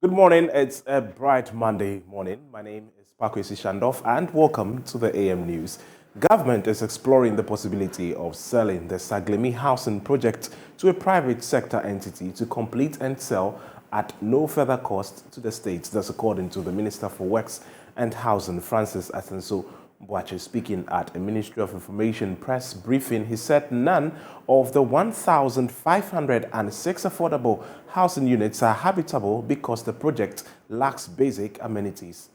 Good morning. It's a bright Monday morning. My name is Paa Kwesi Schandorf and welcome to the AM News. Government is exploring the possibility of selling the Saglemi housing project to a private sector entity to complete and sell at no further cost to the state. That's according to the Minister for Works and Housing, Francis Asenso Boache. Speaking at a Ministry of Information press briefing, he said none of the 1,506 affordable housing units are habitable because the project lacks basic amenities.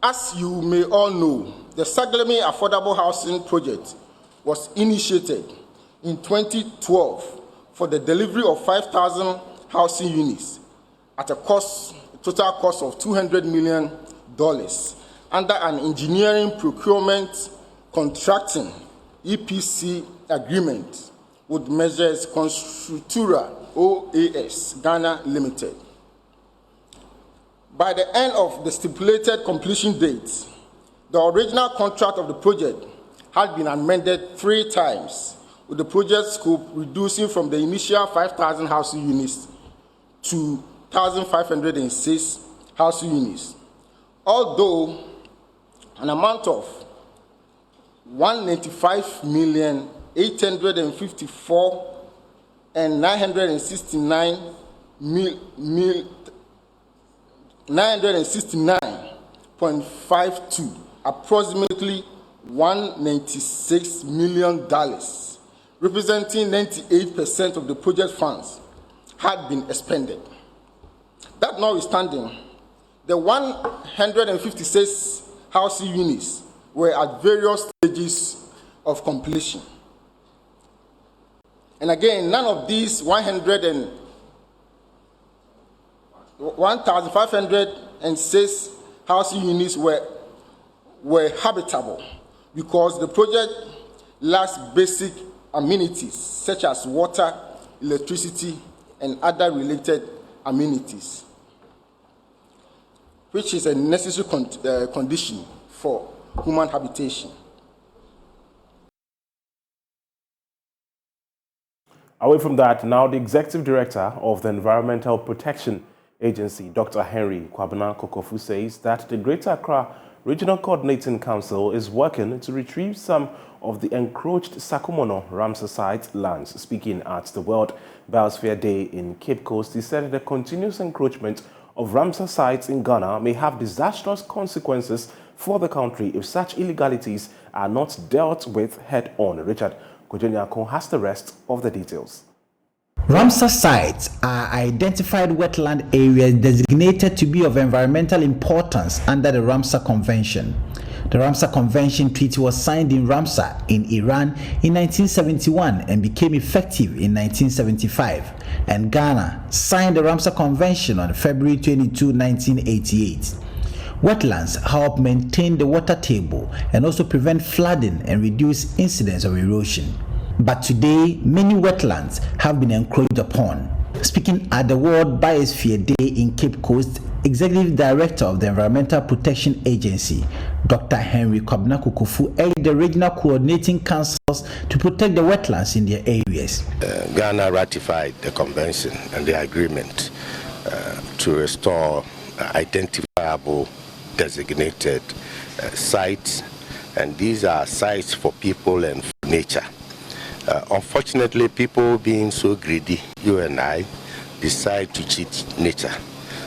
As you may all know, the Saglemi Affordable Housing Project was initiated in 2012 for the delivery of 5,000 housing units at a total cost of $200 million under an engineering procurement contracting EPC agreement with Measures Constructura OAS Ghana Limited. By the end of the stipulated completion date, the original contract of the project had been amended 3 times, with the project scope reducing from the initial 5,000 housing units to 1,506 housing units. Although an amount of $1,055,969.52, approximately $196 million, representing 98% of the project funds, had been expended. That notwithstanding, the 156 housing units were at various stages of completion. And again, none of these 1,506 housing units were habitable because the project lacks basic amenities such as water, electricity, and other related amenities, which is a necessary condition for human habitation. Away from that, now the Executive Director of the Environmental Protection Agency, Dr. Henry Kwabena Kokofu, says that the Greater Accra Regional Coordinating Council is working to retrieve some of the encroached Sakumono Ramsar site lands. Speaking at the World Biosphere Day in Cape Coast, he said the continuous encroachment of Ramsar sites in Ghana may have disastrous consequences for the country if such illegalities are not dealt with head-on. Richard Kojonyako has the rest of the details. Ramsar sites are identified wetland areas designated to be of environmental importance under the Ramsar Convention. The Ramsar Convention Treaty was signed in Ramsar in Iran in 1971 and became effective in 1975. And Ghana signed the Ramsar Convention on February 22, 1988. Wetlands help maintain the water table and also prevent flooding and reduce incidents of erosion. But today, many wetlands have been encroached upon. Speaking at the World Biosphere Day in Cape Coast, Executive Director of the Environmental Protection Agency, Dr. Henry Kwabena Kokofu, urged the regional coordinating councils to protect the wetlands in their areas. Ghana ratified the convention and the agreement to restore identifiable designated sites, and these are sites for people and for nature. Unfortunately, people being so greedy, you and I, decide to cheat nature.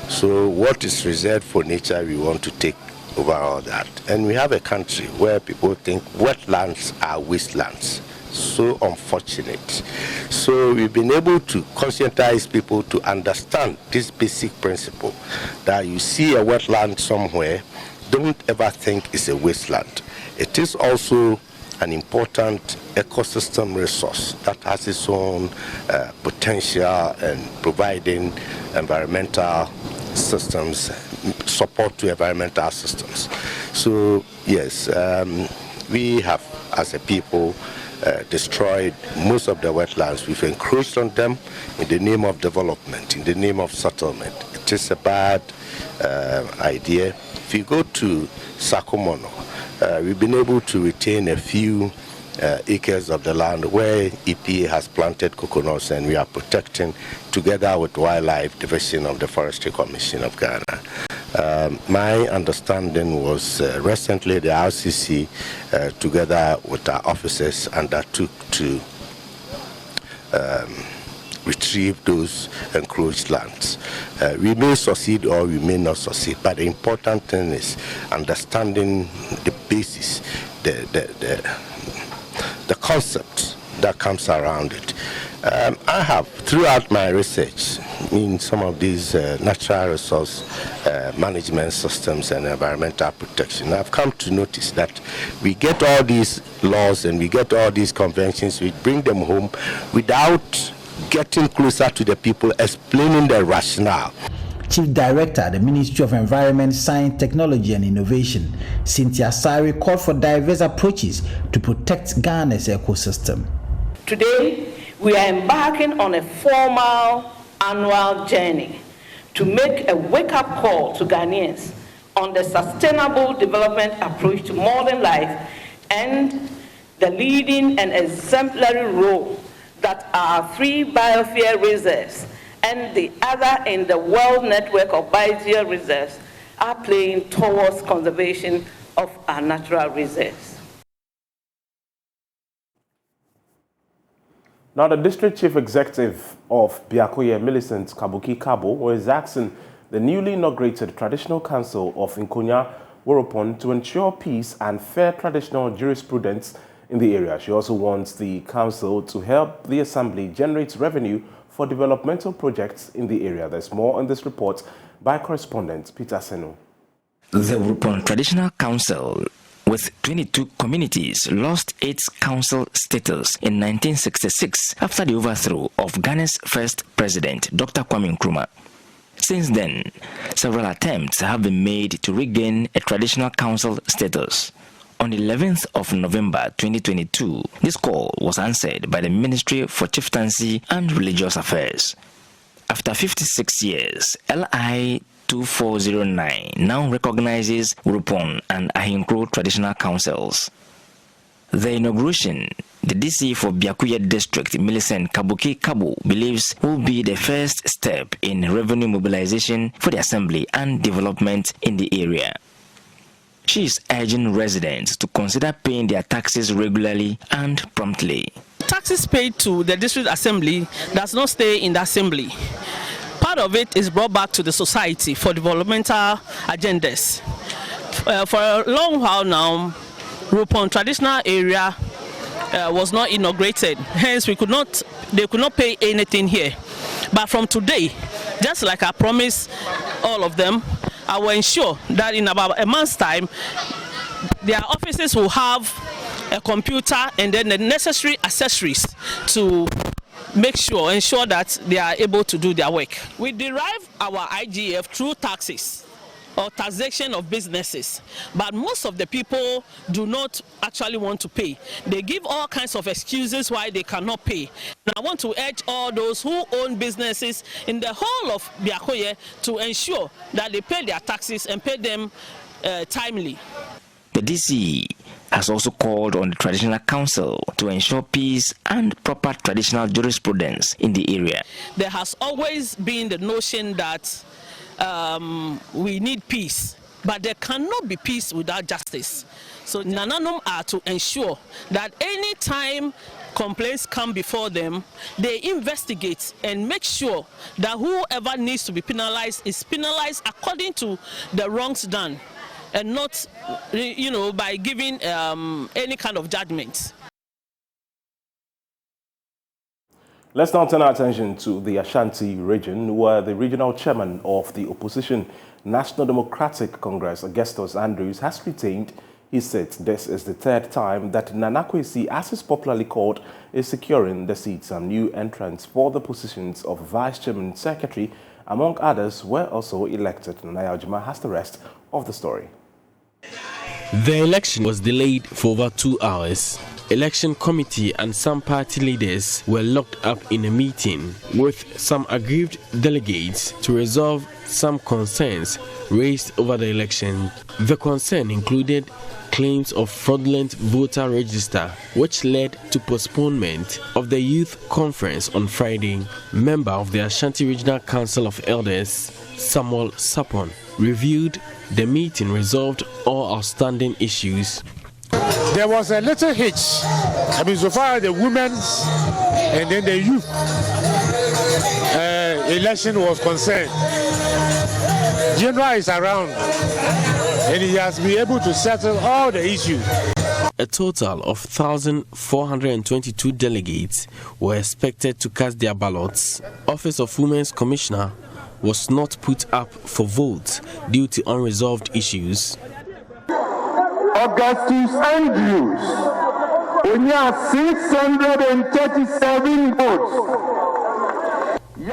So what is reserved for nature, we want to take over all that. And we have a country where people think wetlands are wastelands. So unfortunate. So we've been able to conscientize people to understand this basic principle that you see a wetland somewhere, don't ever think it's a wasteland. It is also an important ecosystem resource that has its own potential and providing environmental systems, support to environmental systems. So yes, we have as a people destroyed most of the wetlands. We've encroached on them in the name of development, in the name of settlement. It is a bad idea. If you go to Sakumono, we've been able to retain a few acres of the land where EP has planted coconuts, and we are protecting together with Wildlife Division of the Forestry Commission of Ghana. My understanding was recently the RCC, together with our officers, undertook to retrieve those encroached lands. We may succeed or we may not succeed, but the important thing is understanding the basis, the concept that comes around it. I have, throughout my research in some of these natural resource management systems and environmental protection, I've come to notice that we get all these laws and we get all these conventions, we bring them home without getting closer to the people, explaining the rationale. Chief Director, the Ministry of Environment, Science, Technology and Innovation, Cynthia Sari, called for diverse approaches to protect Ghana's ecosystem. Today, we are embarking on a formal annual journey to make a wake-up call to Ghanaians on the sustainable development approach to modern life and the leading and exemplary role that our 3 biosphere reserves and the other in the world network of biosphere reserves are playing towards conservation of our natural reserves. Now, the District Chief Executive of Biakoye, Millicent Kabuki Kabo, is asking the newly inaugurated Traditional Council of Nkonya Woropon to ensure peace and fair traditional jurisprudence in the area. She also wants the council to help the assembly generate revenue for developmental projects in the area. There's more on this report by correspondent Peter Senu. The Woropon Traditional Council, with 22 communities, lost its council status in 1966 after the overthrow of Ghana's first president, Dr. Kwame Nkrumah. Since then, several attempts have been made to regain a traditional council status. On the 11th of November 2022, this call was answered by the Ministry for Chieftaincy and Religious Affairs. After 56 years, LI 2409 now recognizes Woropon and Ahinkro traditional councils. The inauguration, the DC for Biakoye District, Millicent Kabuki Kabo, believes will be the first step in revenue mobilization for the assembly and development in the area. She is urging residents to consider paying their taxes regularly and promptly. Taxes paid to the district assembly does not stay in the assembly. Part of it is brought back to the society for developmental agendas. For a long while now, Woropon traditional area was not inaugurated. Hence, they could not pay anything here. But from today, just like I promised all of them, I will ensure that in about a month's time, their offices will have a computer and then the necessary accessories to ensure that they are able to do their work. We derive our IGF through taxes or taxation of businesses, but most of the people do not actually want to pay. They give all kinds of excuses why they cannot pay. And I want to urge all those who own businesses in the whole of Biakoye to ensure that they pay their taxes and pay them timely. The DC has also called on the Traditional Council to ensure peace and proper traditional jurisprudence in the area. There has always been the notion that we need peace, but there cannot be peace without justice. So Nananum are to ensure that any time complaints come before them, they investigate and make sure that whoever needs to be penalized is penalized according to the wrongs done, and not, by giving any kind of judgment. Let's now turn our attention to the Ashanti region, where the regional chairman of the opposition National Democratic Congress, Augustus Andrews, has retained his seat. This is the third time that Paa Kwesi, as is popularly called, is securing the seat. Some new entrants for the positions of vice chairman, secretary, among others, were also elected. Naya Ojima has the rest of the story. The election was delayed for over 2 hours. Election committee and some party leaders were locked up in a meeting with some aggrieved delegates to resolve some concerns raised over the election. The concern included claims of fraudulent voter register, which led to postponement of the youth conference on Friday. Member of the Ashanti Regional Council of Elders, Samuel Sapon, reviewed the meeting resolved all outstanding issues. There was a little hitch. So far as the women's and then the youth election was concerned. General is around and he has been able to settle all the issues. A total of 1,422 delegates were expected to cast their ballots. Office of Women's Commissioner was not put up for vote due to unresolved issues. Augustus Andrews, we have 637 votes.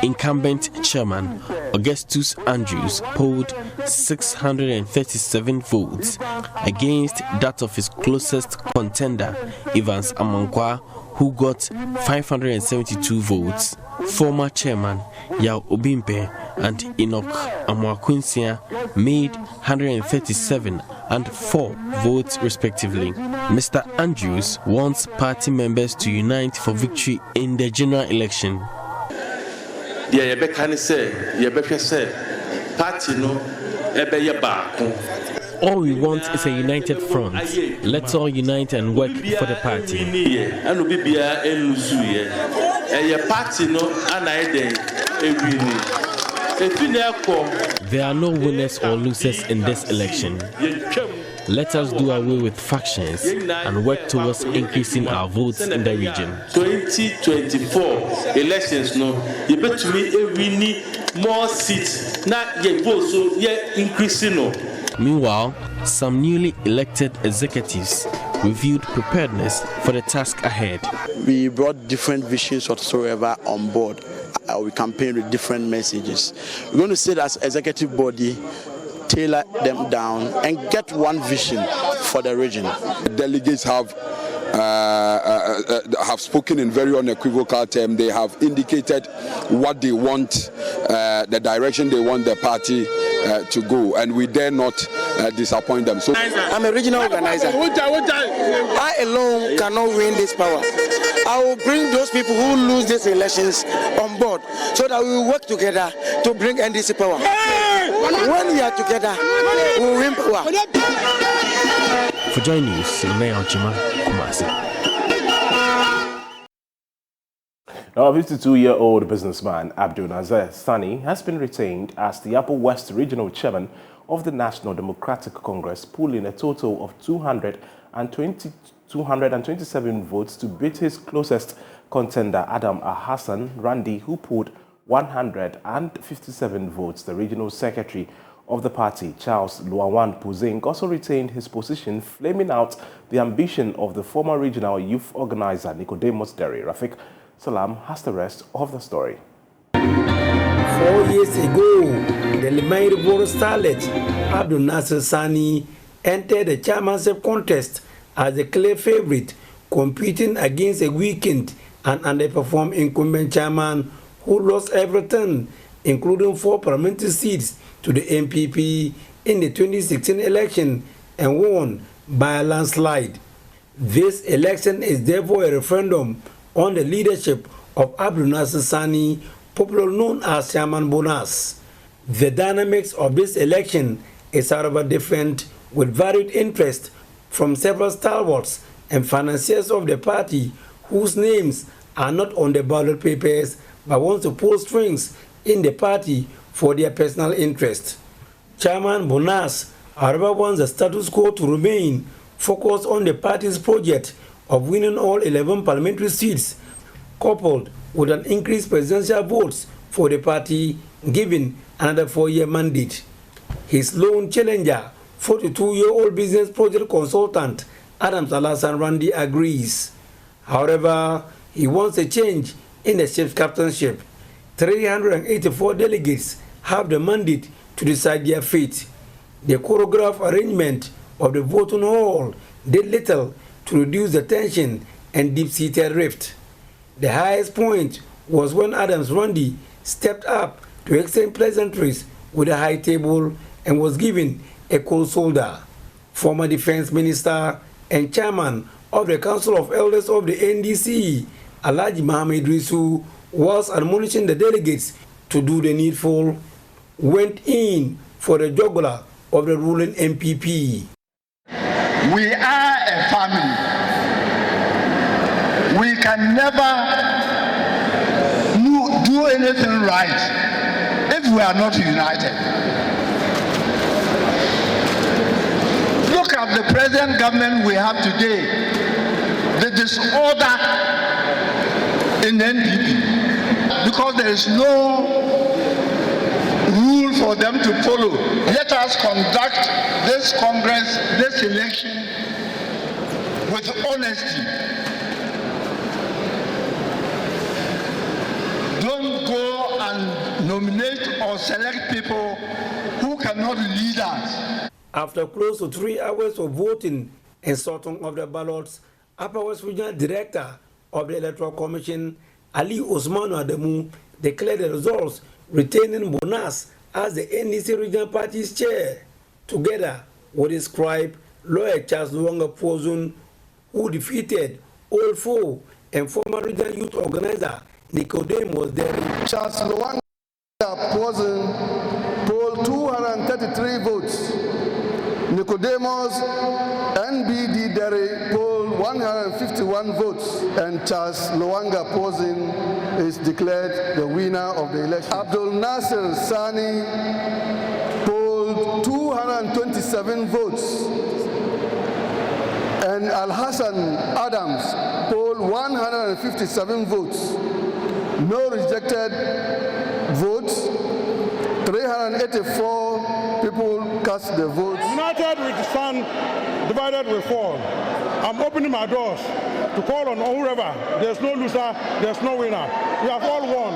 Incumbent chairman Augustus Andrews polled 637 votes against that of his closest contender, Evans Amankwa, who got 572 votes. Former chairman Yao Obimpe and Enoch Amwakunsia made 137 and 4 votes respectively. Mr. Andrews wants party members to unite for victory in the general election. All we want is a united front. Let's all unite and work for the party. There are no winners or losers in this election. Let us do away with factions and work towards increasing our votes in the region. 2024 elections, you bet to me every need more seats. Not yet vote, so yet increasing. Meanwhile, some newly elected executives reviewed preparedness for the task ahead. We brought different visions whatsoever on board. We campaigned with different messages. We're going to sit as executive body, tailor them down and get one vision for the region. Delegates have spoken in very unequivocal terms. They have indicated what they want, the direction they want the party to go, and we dare not disappoint them. So I'm a regional organizer. I alone cannot win this power. I will bring those people who lose these elections on board so that we will work together to bring NDC power. When we are together, we will win power. For JoyNews, Kumasi. Now, a 52-year-old businessman, Abdul Nazir Sani, has been retained as the Upper West Regional Chairman of the National Democratic Congress, pulling a total of 227 votes to beat his closest contender, Adam Ahassan Randi, who pulled 157 votes. The regional secretary of the party, Charles Luawan Puzing, also retained his position, flaming out the ambition of the former regional youth organizer, Nicodemus Derry. Rafik Salam has the rest of the story. 4 years ago, the Limay-Boro starlet, Abdul Nazir Sani, entered the chairmanship contest as a clear favorite, competing against a weakened and underperformed incumbent chairman who lost everything, including 4 parliamentary seats to the MPP in the 2016 election and won by a landslide. This election is therefore a referendum on the leadership of Abdul Nazir Sani, popularly known as Chairman Bonus. The dynamics of this election is however different, with varied interest from several stalwarts and financiers of the party whose names are not on the ballot papers but want to pull strings in the party for their personal interest. Chairman Bonus, however, wants the status quo to remain, focused on the party's project of winning all 11 parliamentary seats, coupled with an increased presidential votes for the party, given another 4-year mandate. His lone challenger, 42-year-old business project consultant Adams Alasan Randi, agrees. However, he wants a change in the ship's captainship. 384 delegates have the mandate to decide their fate. The choreographed arrangement of the voting hall did little to reduce the tension and deep-seated rift. The highest point was when Adams Randi stepped up to exchange pleasantries with a high table and was given a cold shoulder. Former Defense Minister and Chairman of the Council of Elders of the NDC, Alhaji Mohammed Risu, was admonishing the delegates to do the needful, went in for the jugular of the ruling MPP. We are a family. We can never do anything right if we are not united. Look at the present government we have today, the disorder in NPP, because there is no rule for them to follow. Let us conduct this Congress, this election with honesty. Don't go and nominate or select people who cannot lead us. After close to 3 hours of voting and sorting of the ballots, Upper West Regional Director of the Electoral Commission, Ali Osmanu Adamu, declared the results, retaining Bonas as the NDC Regional Party's chair, together with his scribe, lawyer Charles Luanga Pozun, who defeated old foe and former regional youth organizer Nicodemus Derry. Charles Luanga Pozun polled 233 votes. Nicodemus NBD Derry polled 151 votes, and Charles Luanga Pozun is declared the winner of the election. Abdul Nasser Sani polled 227 votes, and Al Hassan Adams polled 157 votes. No rejected votes. 384 people cast the votes. United we stand, divided we fall. I'm opening my doors to call on whoever. There's no loser, there's no winner. We have all won.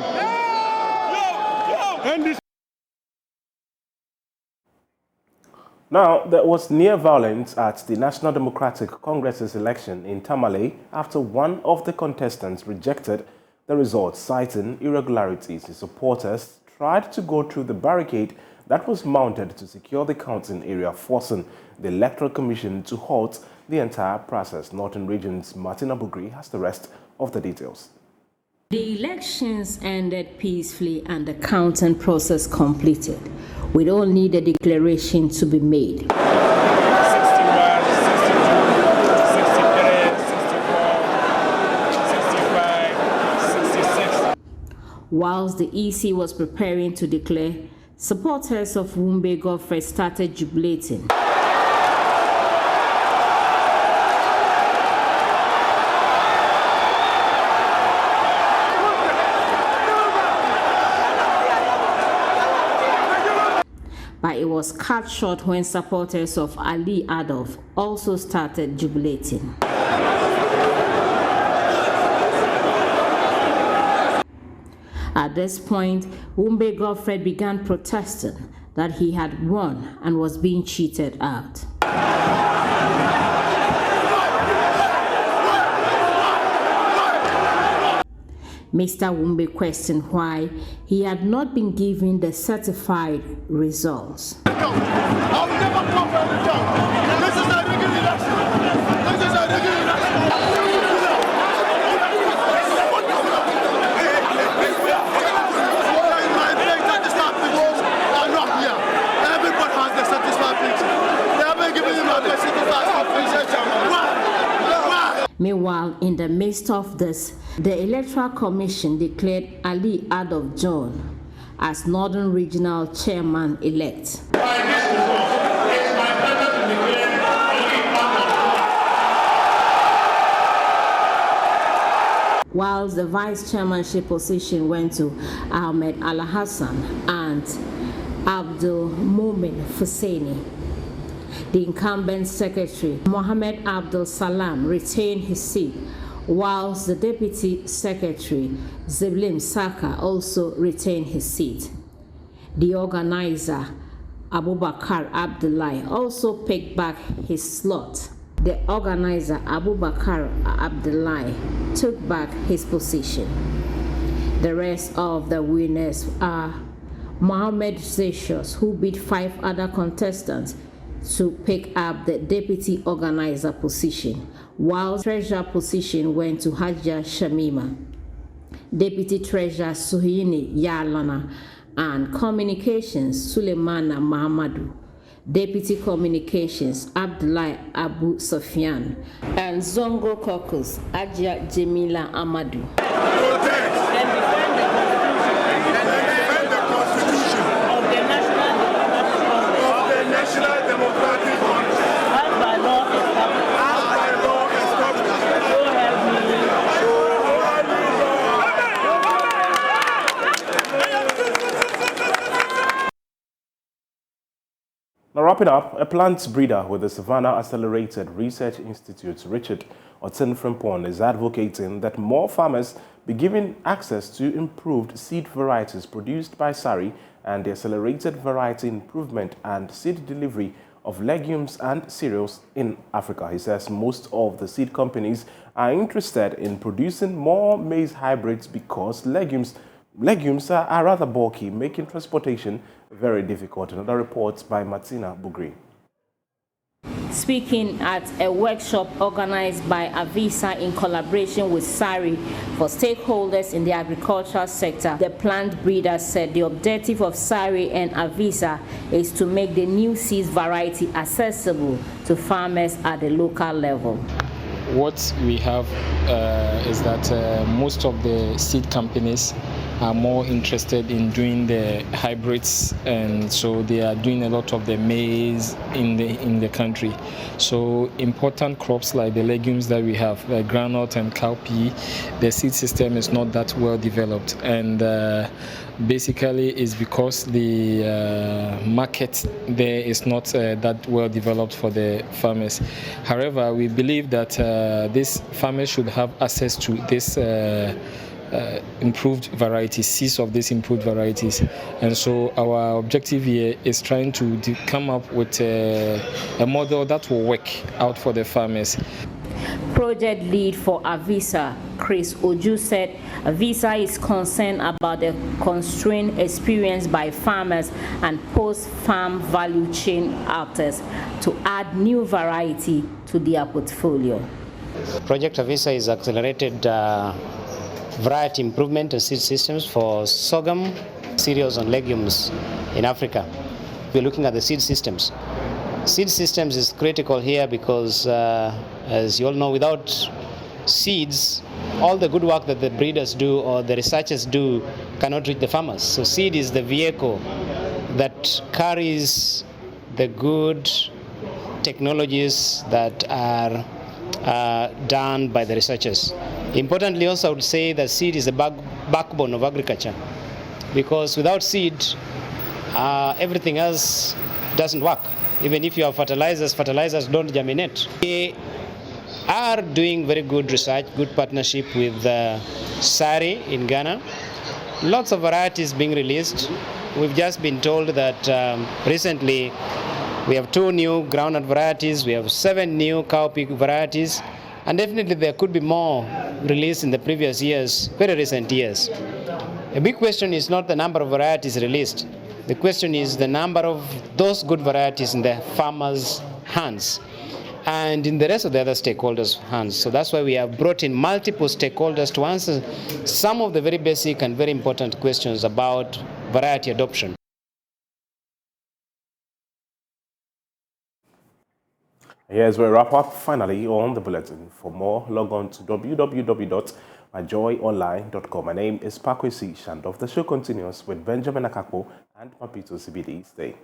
Now, there was near violence at the National Democratic Congress's election in Tamale after one of the contestants rejected the results, citing irregularities. His supporters tried to go through the barricade that was mounted to secure the counting area, forcing the Electoral Commission to halt the entire process. Northern Region's Martin Abugri has the rest of the details. The elections ended peacefully and the counting process completed, with only the declaration to be made. 61, 62, 63, 64, 65, 66. Whilst the EC was preparing to declare, supporters of Wumbe Godfrey started jubilating. But it was cut short when supporters of Ali Adolf also started jubilating. At this point, Wumbe Godfrey began protesting that he had won and was being cheated out. Mr. Wumbe questioned why he had not been given the certified results. Meanwhile, in the midst of this, the Electoral Commission declared Ali Adolf John as Northern Regional Chairman-elect. Whilst the vice chairmanship position went to Ahmed Al-Hassan and Abdul Mumin Husseini, the incumbent secretary, Mohammed Abdul Salam, retained his seat, whilst the deputy secretary, Zeblim Saka, also retained his seat. The organizer, Abubakar Abdullahi, also picked back his slot. The organizer, Abubakar Abdullahi, took back his position. The rest of the winners are Mohammed Seychelles, who beat 5 other contestants to pick up the deputy organizer position, while treasurer position went to Hajia Shamima, deputy treasurer Suhini Yalana, and communications Suleimana Mahamadou, deputy communications Abdullah Abu Sufyan, and Zongo Caucus Ajia Jamila Amadou. Now wrapping up, a plant breeder with the Savannah Accelerated Research Institute, Richard Otin Frimpong, is advocating that more farmers be given access to improved seed varieties produced by SARI and the accelerated variety improvement and seed delivery of legumes and cereals in Africa. He says most of the seed companies are interested in producing more maize hybrids because legumes are rather bulky, making transportation very difficult. Another report by Martina Bugri. Speaking at a workshop organized by Avisa in collaboration with SARI for stakeholders in the agricultural sector, the plant breeder said the objective of SARI and Avisa is to make the new seed variety accessible to farmers at the local level. What we have is that most of the seed companies are more interested in doing the hybrids, and so they are doing a lot of the maize in the country. So important crops like the legumes that we have, like groundnut and cowpea, the seed system is not that well developed, and basically is because the market there is not that well developed for the farmers. However, we believe that these farmers should have access to this improved varieties, seeds of these improved varieties. And so our objective here is trying to come up with a model that will work out for the farmers. Project lead for Avisa, Chris Oju, said Avisa is concerned about the constraint experienced by farmers and post-farm value chain actors to add new variety to their portfolio. Project Avisa is accelerated variety improvement and seed systems for sorghum, cereals and legumes in Africa. We're looking at the seed systems. Seed systems is critical here because, as you all know, without seeds, all the good work that the breeders do or the researchers do cannot reach the farmers. So seed is the vehicle that carries the good technologies that are done by the researchers. Importantly, also, I would say that seed is the backbone of agriculture, because without seed, everything else doesn't work. Even if you have fertilizers don't germinate. We are doing very good research, good partnership with SARI in Ghana. Lots of varieties being released. We've just been told that recently we have 2 new groundnut varieties, we have 7 new cowpea varieties, and definitely there could be more released in the previous years, very recent years. A big question is not the number of varieties released. The question is the number of those good varieties in the farmers' hands and in the rest of the other stakeholders' hands. So that's why we have brought in multiple stakeholders to answer some of the very basic and very important questions about variety adoption. Here's where we wrap up finally on the bulletin. For more, log on to www.myjoyonline.com. My name is Paa Kwesi Schandorf. The show continues with Benjamin Akakpo and Papito CBD. Stay.